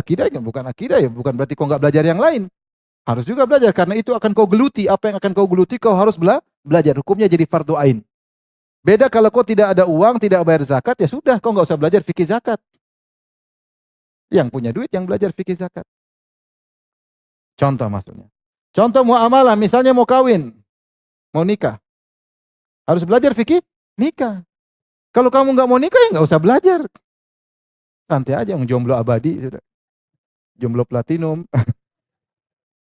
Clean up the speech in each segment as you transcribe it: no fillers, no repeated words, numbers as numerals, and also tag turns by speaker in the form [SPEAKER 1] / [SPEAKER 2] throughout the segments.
[SPEAKER 1] akidahnya, bukan akidah ya, bukan berarti kau nggak belajar yang lain. Harus juga belajar, karena itu akan kau geluti. Apa yang akan kau geluti, kau harus belajar. Hukumnya jadi fardu ain. Beda kalau kau tidak ada uang, tidak bayar zakat, ya sudah, kau nggak usah belajar fikih zakat. Yang punya duit yang belajar fikih zakat. Contoh maksudnya. Contoh muamalah, misalnya mau kawin, mau nikah. Harus belajar fikih nikah. Kalau kamu nggak mau nikah, ya nggak usah belajar. Santai aja, jomblo abadi, sudah. Jomblo platinum.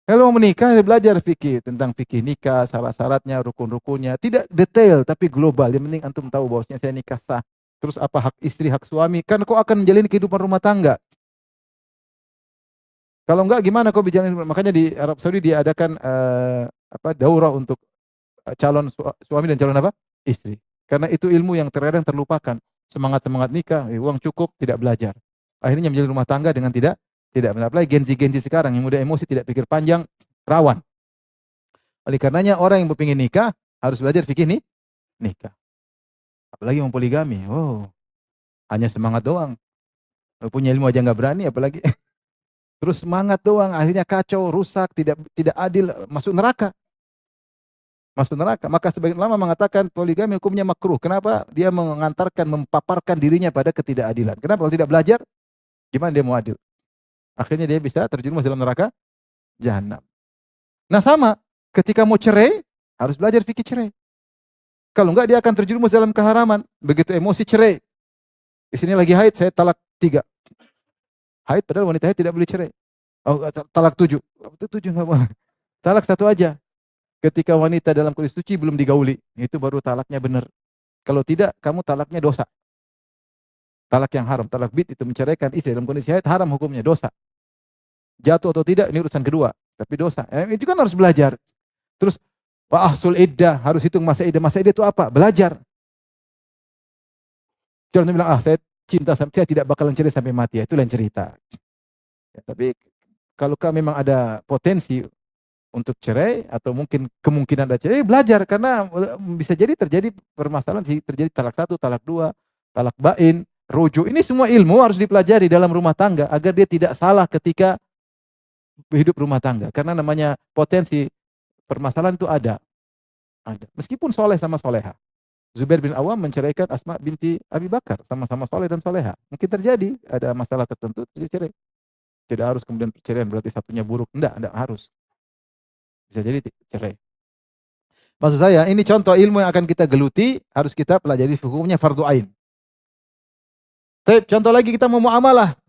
[SPEAKER 1] Kalau mau menikah, belajar fikih tentang fikih nikah, syarat-syaratnya, rukun-rukunnya. Tidak detail, tapi global. Yang penting antum tahu bahwasanya saya nikah sah. Terus apa hak istri, hak suami? Kan kau akan menjalani kehidupan rumah tangga. Kalau enggak, gimana kau bicara? Makanya di Arab Saudi diadakan daurah untuk calon suami dan calon apa? Istri. Karena itu ilmu yang terkadang terlupakan. Semangat-semangat nikah, uang cukup, tidak belajar. Akhirnya menjalin rumah tangga dengan tidak benar. Apalagi genzi-genzi sekarang yang mudah emosi, tidak pikir panjang, rawan. Oleh karenanya orang yang berpingin nikah harus belajar fikih nikah. Apalagi mau poligami. Oh, hanya semangat doang. Punya ilmu aja nggak berani, apalagi terus semangat doang. Akhirnya kacau, rusak, tidak adil, masuk neraka. Masuk neraka. Maka sebagian ulama mengatakan poligami hukumnya makruh. Kenapa? Dia mengantarkan, mempaparkan dirinya pada ketidakadilan. Kenapa? Kalau tidak belajar, gimana dia mau adil? Akhirnya dia bisa terjerumus dalam neraka jahanam. Nah sama, ketika mau cerai, harus belajar fikih cerai. Kalau enggak dia akan terjerumus dalam keharaman. Begitu emosi cerai. Istrinya lagi haid, saya talak 3. Haid padahal wanita haid tidak boleh cerai. Oh, talak 7. Itu 7 enggak boleh. Talak 1 aja. Ketika wanita dalam kondisi suci belum digauli, itu baru talaknya benar. Kalau tidak, kamu talaknya dosa. Talak yang haram, talak bid itu menceraikan istri dalam kondisi haid, haram hukumnya, dosa. Jatuh atau tidak ini urusan kedua, tapi dosa. Itu kan harus belajar. Terus wa ahsul iddah, harus hitung masa iddah. Masa iddah itu apa? Belajar. Jangan bilang, saya cinta, saya tidak bakalan cerai sampai mati. Ya, itu lain cerita. Ya, tapi kalau memang ada potensi untuk cerai atau mungkin kemungkinan ada cerai, belajar karena bisa jadi terjadi permasalahan sih, terjadi talak 1, talak 2, talak bain, rujuk. Ini semua ilmu harus dipelajari dalam rumah tangga agar dia tidak salah ketika hidup rumah tangga. Karena namanya potensi permasalahan itu ada. Meskipun soleh sama soleha. Zubair bin Awam menceraikan Asma binti Abi Bakar, sama-sama soleh dan soleha. Mungkin terjadi ada masalah tertentu, dia cerai. Tidak harus kemudian perceraian berarti satunya buruk. Enggak harus. Bisa jadi cerai. Maksud saya, ini contoh ilmu yang akan kita geluti, harus kita pelajari hukumnya fardu ain. Contoh lagi kita mau muamalah.